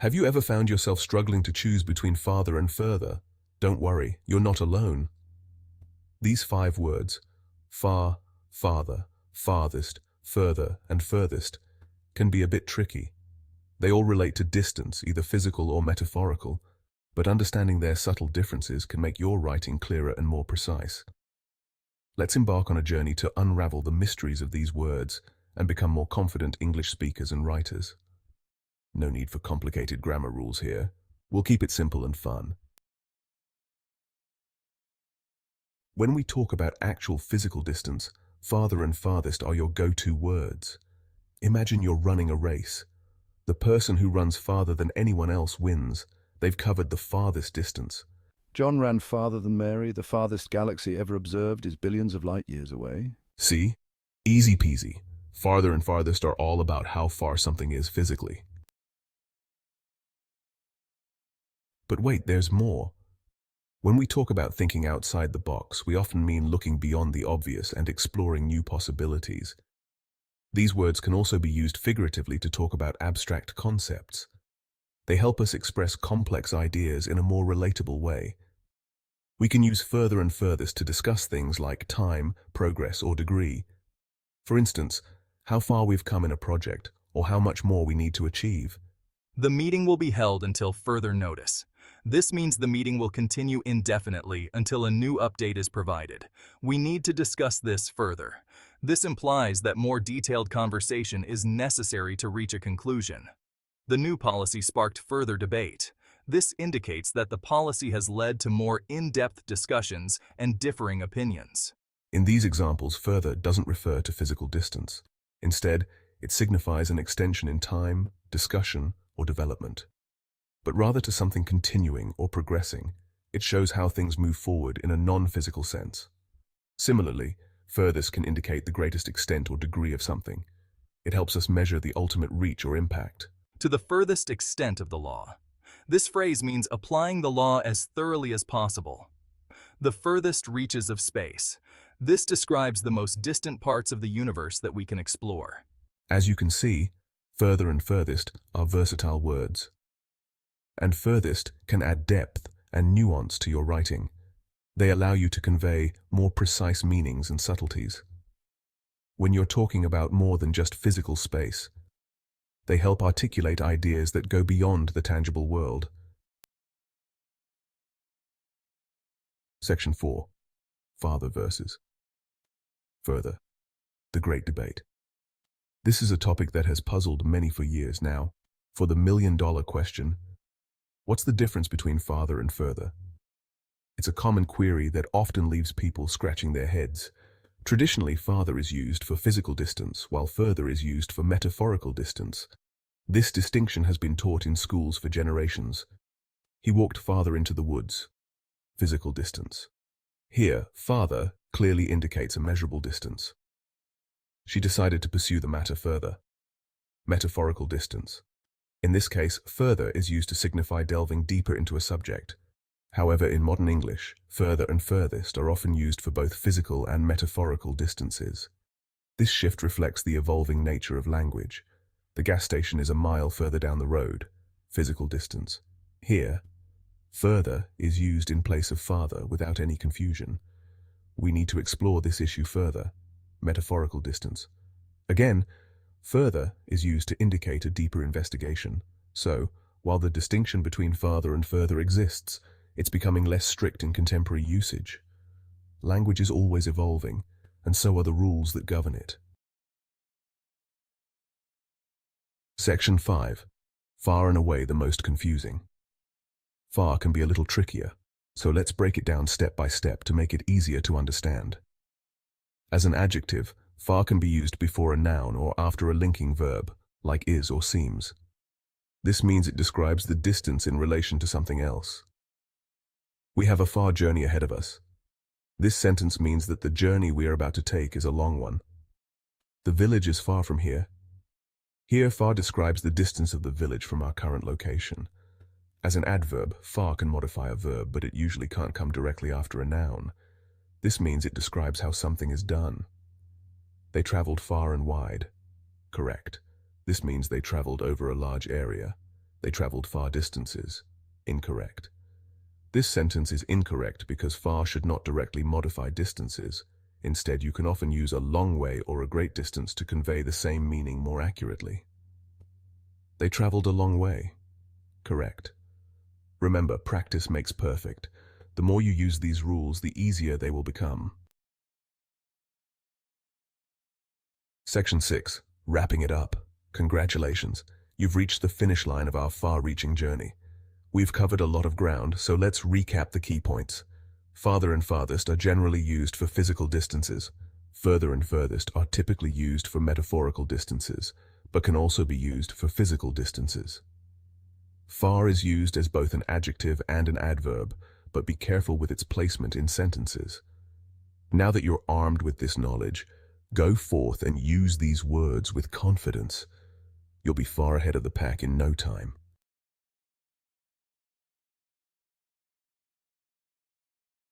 Have you ever found yourself struggling to choose between farther and further? Don't worry, you're not alone. These 5 words, far, farther, farthest, further, and furthest, can be a bit tricky. They all relate to distance, either physical or metaphorical, but understanding their subtle differences can make your writing clearer and more precise. Let's embark on a journey to unravel the mysteries of these words and become more confident English speakers and writers. No need for complicated grammar rules here. We'll keep it simple and fun. When we talk about actual physical distance, farther and farthest are your go-to words. Imagine you're running a race. The person who runs farther than anyone else wins. They've covered the farthest distance. John ran farther than Mary. The farthest galaxy ever observed is billions of light years away. See? Easy peasy. Farther and farthest are all about how far something is physically. But wait, there's more. When we talk about thinking outside the box, we often mean looking beyond the obvious and exploring new possibilities. These words can also be used figuratively to talk about abstract concepts. They help us express complex ideas in a more relatable way. We can use further and furthest to discuss things like time, progress, or degree. For instance, how far we've come in a project, or how much more we need to achieve. The meeting will be held until further notice. This means the meeting will continue indefinitely until a new update is provided. We need to discuss this further. This implies that more detailed conversation is necessary to reach a conclusion. The new policy sparked further debate. This indicates that the policy has led to more in-depth discussions and differing opinions. In these examples, further doesn't refer to physical distance. Instead, it signifies an extension in time, discussion, or development. But rather to something continuing or progressing. It shows how things move forward in a non-physical sense. Similarly, furthest can indicate the greatest extent or degree of something. It helps us measure the ultimate reach or impact. To the furthest extent of the law. This phrase means applying the law as thoroughly as possible. The furthest reaches of space. This describes the most distant parts of the universe that we can explore. As you can see, further and furthest are versatile words. And furthest can add depth and nuance to your writing. They allow you to convey more precise meanings and subtleties. When you're talking about more than just physical space, they help articulate ideas that go beyond the tangible world. Section 4. Farther versus further. The great debate. This is a topic that has puzzled many for years now. For the million-dollar question, what's the difference between farther and further? It's a common query that often leaves people scratching their heads. Traditionally, farther is used for physical distance, while further is used for metaphorical distance. This distinction has been taught in schools for generations. He walked farther into the woods. Physical distance. Here, farther clearly indicates a measurable distance. She decided to pursue the matter further. Metaphorical distance. In this case, further is used to signify delving deeper into a subject. However, in modern English, further and furthest are often used for both physical and metaphorical distances. This shift reflects the evolving nature of language. The gas station is a mile further down the road, physical distance. Here, further is used in place of farther without any confusion. We need to explore this issue further, metaphorical distance. Again, further is used to indicate a deeper investigation. So, while the distinction between farther and further exists, it's becoming less strict in contemporary usage. Language is always evolving, and so are the rules that govern it. Section 5. Far and away the most confusing. Far can be a little trickier, so let's break it down step by step to make it easier to understand. As an adjective, far can be used before a noun or after a linking verb, like is or seems. This means it describes the distance in relation to something else. We have a far journey ahead of us. This sentence means that the journey we are about to take is a long one. The village is far from here. Here, far describes the distance of the village from our current location. As an adverb, far can modify a verb, but it usually can't come directly after a noun. This means it describes how something is done. They traveled far and wide. Correct. This means they traveled over a large area. They traveled far distances. Incorrect. This sentence is incorrect because far should not directly modify distances. Instead, you can often use a long way or a great distance to convey the same meaning more accurately. They traveled a long way. Correct. Remember, practice makes perfect. The more you use these rules, the easier they will become. Section 6. Wrapping it up. Congratulations. You've reached the finish line of our far-reaching journey. We've covered a lot of ground, so let's recap the key points. Farther and farthest are generally used for physical distances. Further and furthest are typically used for metaphorical distances, but can also be used for physical distances. Far is used as both an adjective and an adverb, but be careful with its placement in sentences. Now that you're armed with this knowledge, go forth and use these words with confidence. You'll be far ahead of the pack in no time.